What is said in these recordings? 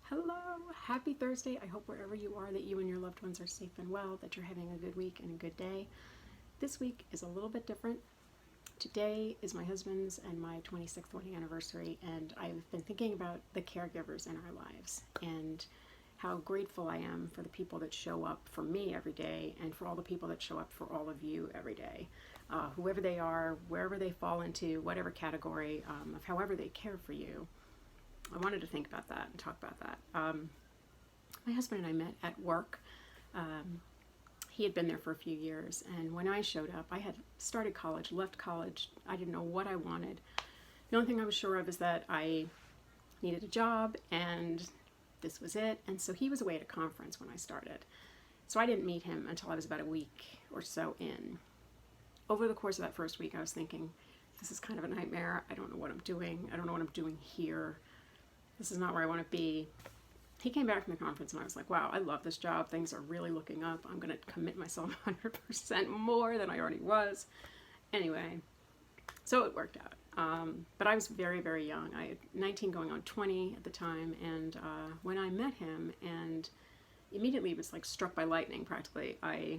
Hello, happy Thursday. I hope wherever you are that you and your loved ones are safe and well, that you're having a good week and a good day. This week is a little bit different. Today is my husband's and my 26th wedding anniversary, and I've been thinking about the caregivers in our lives and how grateful I am for the people that show up for me every day and for all the people that show up for all of you every day. Whoever they are, wherever they fall into, whatever category, of however they care for you. I wanted to think about that and talk about that. My husband and I met at work. He had been there for a few years, and when I showed up, I had started college, left college. I didn't know what I wanted. The only thing I was sure of is that I needed a job, and this was it. And so he was away at a conference when I started. So I didn't meet him until I was about a week or so in. Over the course of that first week, I was thinking, this is kind of a nightmare. I don't know what I'm doing. I don't know what I'm doing here. This is not where I want to be. He came back from the conference and I was like, wow, I love this job. Things are really looking up. I'm going to commit myself 100% more than I already was. Anyway, so it worked out. But I was very, very young. I had 19 going on 20 at the time. And when I met him, and immediately was like struck by lightning practically, I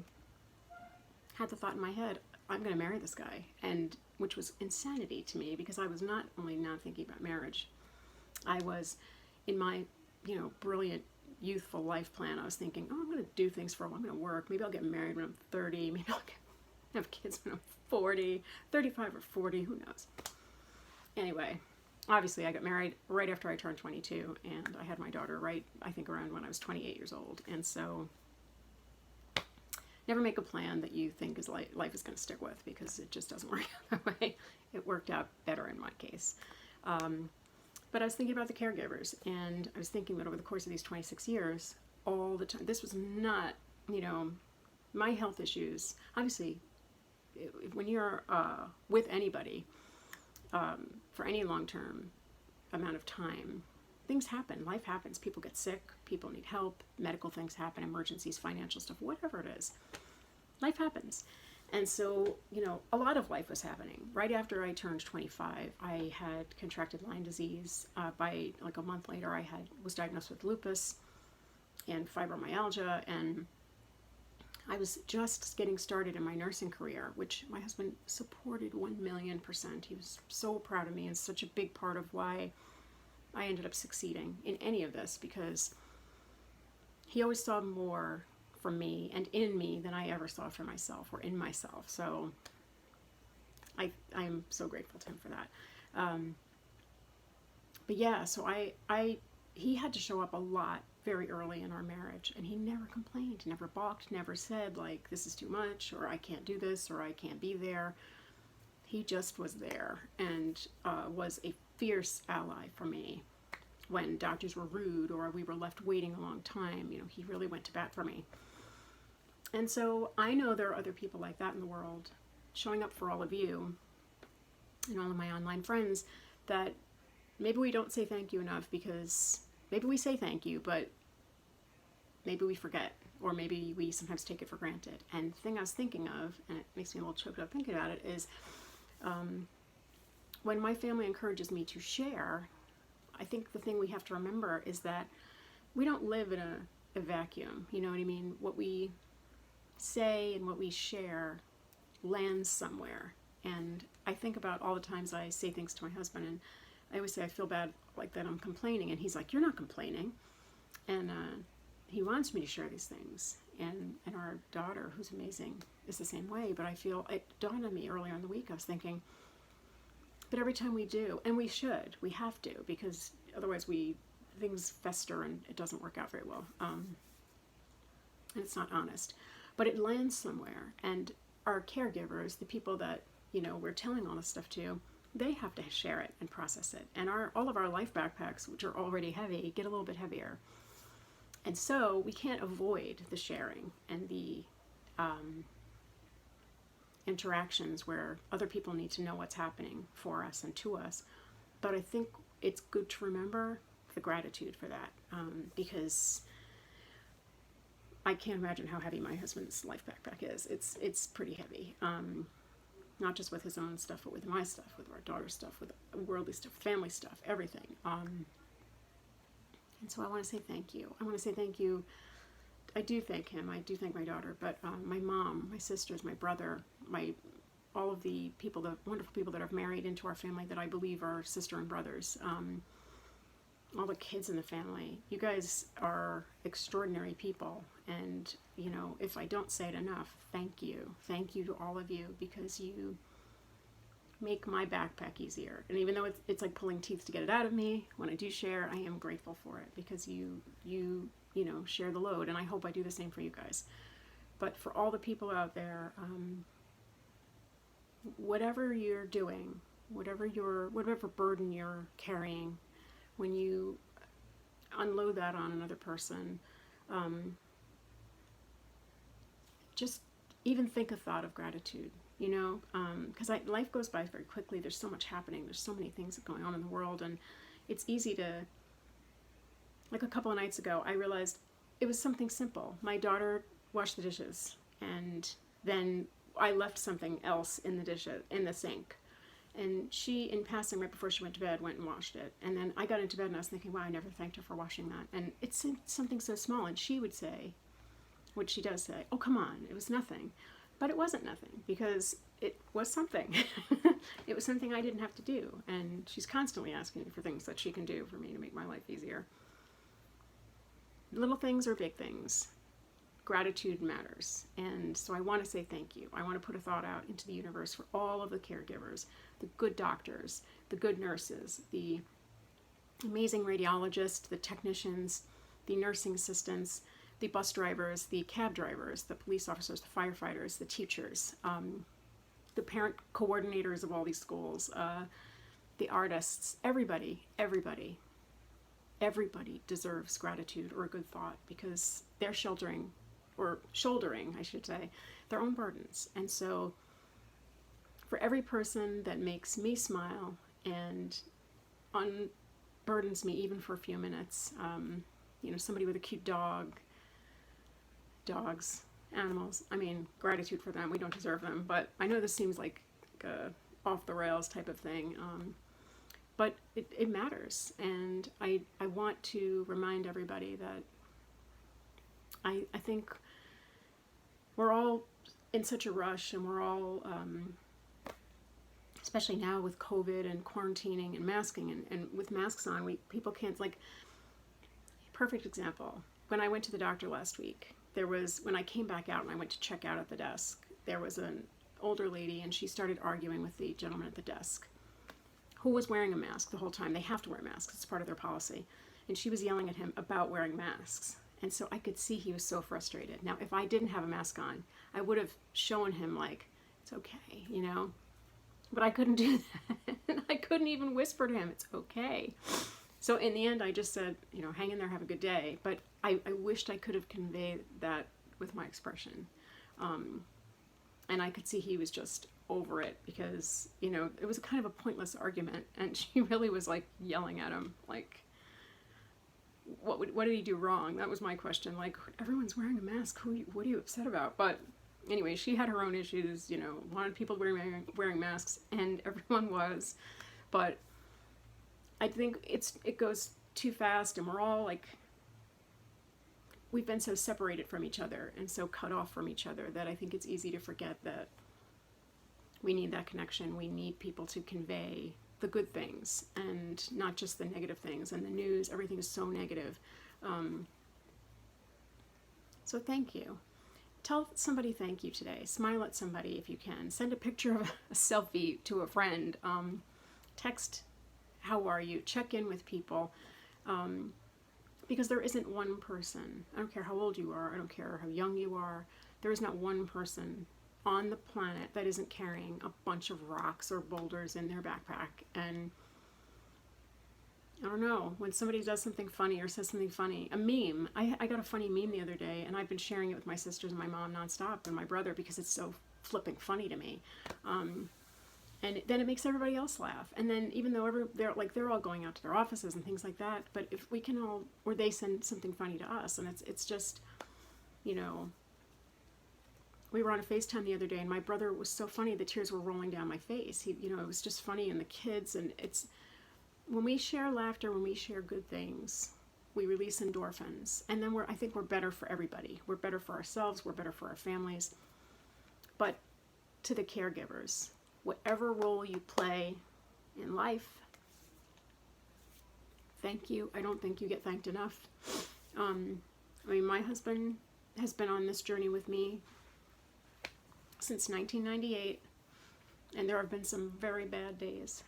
had the thought in my head, I'm going to marry this guy. And which was insanity to me, because I was not only not thinking about marriage, I was in my, brilliant youthful life plan. I was thinking, oh, I'm going to do things for a while. I'm going to work. Maybe I'll get married when I'm 30. Maybe I'll have kids when I'm 40, 35 or 40. Who knows? Anyway, obviously I got married right after I turned 22, and I had my daughter right, I think, around when I was 28 years old. And so never make a plan that you think is life is going to stick with, because it just doesn't work out that way. It worked out better in my case. But I was thinking about the caregivers, and I was thinking that over the course of these 26 years, all the time, this was not, my health issues. Obviously, when you're with anybody for any long-term amount of time, things happen, life happens, people get sick, people need help, medical things happen, emergencies, financial stuff, whatever it is, life happens. And so, a lot of life was happening. Right after I turned 25, I had contracted Lyme disease. By like a month later, I was diagnosed with lupus and fibromyalgia, and I was just getting started in my nursing career, which my husband supported 1,000,000%. He was so proud of me, and such a big part of why I ended up succeeding in any of this, because he always saw more for me and in me than I ever saw for myself or in myself. So I'm so grateful to him for that. But yeah, so he had to show up a lot very early in our marriage, and he never complained, never balked, never said like, this is too much, or I can't do this, or I can't be there. He just was there, and was a fierce ally for me. When doctors were rude or we were left waiting a long time, he really went to bat for me. And so I know there are other people like that in the world, showing up for all of you and all of my online friends, that maybe we don't say thank you enough, because maybe we say thank you, but maybe we forget, or maybe we sometimes take it for granted. And the thing I was thinking of, and it makes me a little choked up thinking about it, is when my family encourages me to share, I think the thing we have to remember is that we don't live in a vacuum. You know what I mean? What we say and what we share lands somewhere. And I think about all the times I say things to my husband, and I always say I feel bad like that I'm complaining, and he's like, you're not complaining. And he wants me to share these things. And our daughter, who's amazing, is the same way. But I feel, it dawned on me earlier in the week, I was thinking, but every time we do, and we have to, because otherwise things fester and it doesn't work out very well. And it's not honest. But it lands somewhere, and our caregivers, the people that, we're telling all this stuff to, they have to share it and process it. And all of our life backpacks, which are already heavy, get a little bit heavier. And so we can't avoid the sharing and the interactions where other people need to know what's happening for us and to us. But I think it's good to remember the gratitude for that, because I can't imagine how heavy my husband's life backpack is. It's pretty heavy. Not just with his own stuff, but with my stuff, with our daughter's stuff, with worldly stuff, family stuff, everything. And And so I want to say thank you. I want to say thank you. I do thank him. I do thank my daughter, but my mom, my sisters, my brother, all of the people, the wonderful people that I've married into our family that I believe are sister and brothers, all the kids in the family. You guys are extraordinary people, and you know, if I don't say it enough, thank you. Thank you to all of you, because you make my backpack easier. And even though it's like pulling teeth to get it out of me, when I do share, I am grateful for it, because you know, share the load, and I hope I do the same for you guys. But for all the people out there, whatever you're doing, whatever burden you're carrying, when you unload that on another person, just even think a thought of gratitude, you know, because life goes by very quickly. There's so much happening. There's so many things going on in the world, and it's easy to, like a couple of nights ago, I realized it was something simple. My daughter washed the dishes, and then I left something else in the sink. And she, in passing, right before she went to bed, went and washed it. And then I got into bed and I was thinking, wow, I never thanked her for washing that. And it's something so small. And she would say, what she does say, oh, come on, it was nothing. But it wasn't nothing, because it was something. It was something I didn't have to do. And she's constantly asking me for things that she can do for me to make my life easier. Little things or big things, gratitude matters. And so I want to say thank you. I want to put a thought out into the universe for all of the caregivers, the good doctors, the good nurses, the amazing radiologists, the technicians, the nursing assistants, the bus drivers, the cab drivers, the police officers, the firefighters, the teachers, the parent coordinators of all these schools, the artists, everybody deserves gratitude or a good thought, because they're shouldering, I should say, their own burdens. And so for every person that makes me smile and unburdens me even for a few minutes, you know, somebody with a cute dogs, animals, I mean, gratitude for them. We don't deserve them, but I know this seems like a off the rails type of thing, but it matters. And I want to remind everybody that I think we're all in such a rush, and we're all, especially now with COVID and quarantining and masking, and with masks on, people can't, like, perfect example. When I went to the doctor last week, when I came back out and I went to check out at the desk, there was an older lady, and she started arguing with the gentleman at the desk, who was wearing a mask the whole time. They have to wear masks. It's part of their policy. And she was yelling at him about wearing masks. And so I could see he was so frustrated. Now, if I didn't have a mask on, I would have shown him, like, it's okay, you know? But I couldn't do that. I couldn't even whisper to him, it's okay. So in the end, I just said, you know, hang in there, have a good day. But I wished I could have conveyed that with my expression. And I could see he was just over it, because, you know, it was kind of a pointless argument, and she really was, like, yelling at him, like, what did he do wrong? That was my question. Like, everyone's wearing a mask. What are you upset about? But anyway, she had her own issues, you know, wanted people wearing masks, and everyone was. But I think it goes too fast, and we're all, like, we've been so separated from each other and so cut off from each other that I think it's easy to forget that we need that connection. We need people to convey the good things and not just the negative things. And the news, everything is so negative. So thank you. Tell somebody thank you today. Smile at somebody if you can. Send a picture of a selfie to a friend. Text, how are you? Check in with people. Because there isn't one person. I don't care how old you are. I don't care how young you are. There is not one person on the planet that isn't carrying a bunch of rocks or boulders in their backpack. And I don't know, when somebody does something funny or says something funny, a meme. I got a funny meme the other day, and I've been sharing it with my sisters and my mom nonstop, and my brother, because it's so flipping funny to me. And then it makes everybody else laugh. And then even though they're all going out to their offices and things like that, but if we can all, or they send something funny to us, and it's just, you know, we were on a FaceTime the other day, and my brother was so funny, the tears were rolling down my face. You know, it was just funny, and the kids, and it's, when we share laughter, when we share good things, we release endorphins, and then I think we're better for everybody. We're better for ourselves, we're better for our families. But to the caregivers, whatever role you play in life, thank you. I don't think you get thanked enough. I mean, my husband has been on this journey with me since 1998, and there have been some very bad days,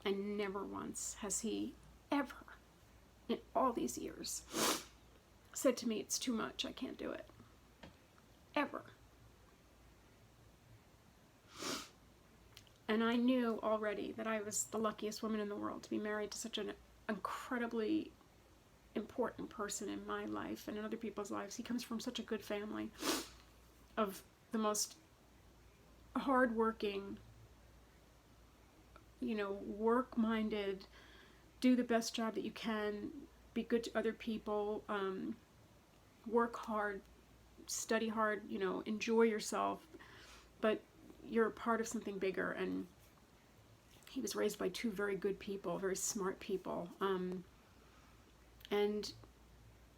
and never once has he ever, in all these years, said to me, it's too much, I can't do it. Ever. And I knew already that I was the luckiest woman in the world to be married to such an incredibly important person in my life and in other people's lives. He comes from such a good family of the most hardworking, work-minded, do the best job that you can, be good to other people, work hard, study hard, enjoy yourself, but you're a part of something bigger. And he was raised by two very good people, very smart people, and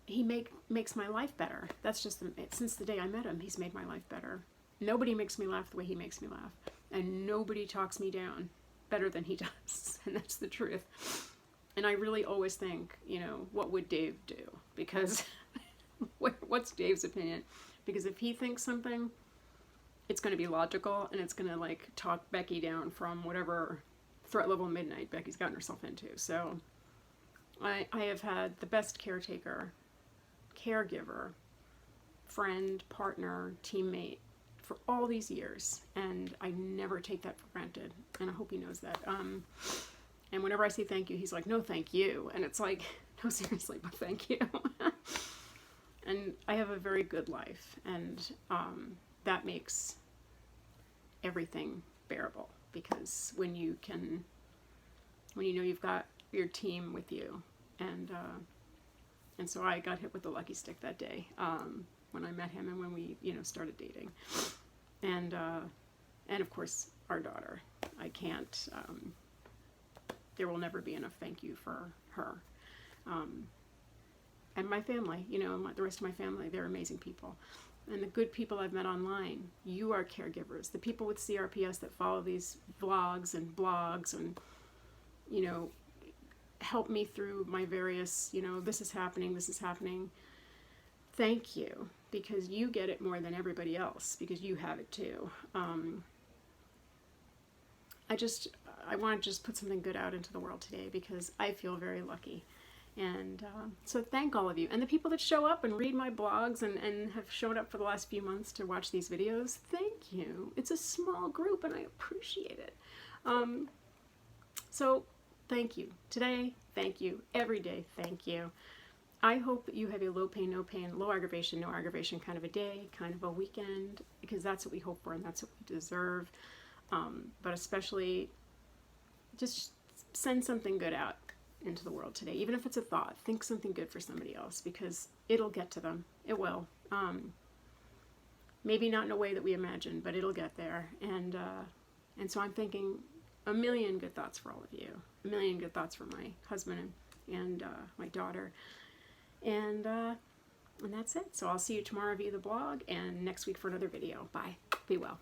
he makes my life better. That's just, since the day I met him, he's made my life better. Nobody makes me laugh the way he makes me laugh, and nobody talks me down better than he does, and that's the truth. And I really always think, what would Dave do? Because what's Dave's opinion? Because if he thinks something, it's going to be logical, and it's going to talk Becky down from whatever threat level midnight Becky's gotten herself into. So I have had the best caregiver, friend, partner, teammate for all these years, and I never take that for granted, and I hope he knows that. And whenever I say thank you, he's like, no, thank you. And it's like, no, seriously, but thank you. And I have a very good life, and that makes everything bearable, because when you know you've got your team with you, and so I got hit with the lucky stick that day when I met him and when we started dating, and of course our daughter. I can't. There will never be enough thank you for her. And my family, the rest of my family, they're amazing people. And the good people I've met online, you are caregivers. The people with CRPS that follow these vlogs and blogs and, help me through my various, this is happening. Thank you, because you get it more than everybody else, because you have it too. I want to just put something good out into the world today, because I feel very lucky. And so thank all of you. And the people that show up and read my blogs and have shown up for the last few months to watch these videos, thank you. It's a small group, and I appreciate it. So thank you. Today, thank you. Every day, thank you. I hope that you have a low pain, no pain, low aggravation, no aggravation kind of a day, kind of a weekend, because that's what we hope for and that's what we deserve. But especially, just send something good out into the world today. Even if it's a thought, think something good for somebody else, because it'll get to them. It will. Maybe not in a way that we imagine, but it'll get there. And so I'm thinking a million good thoughts for all of you. A million good thoughts for my husband and my daughter. And that's it. So I'll see you tomorrow via the blog, and next week for another video. Bye. Be well.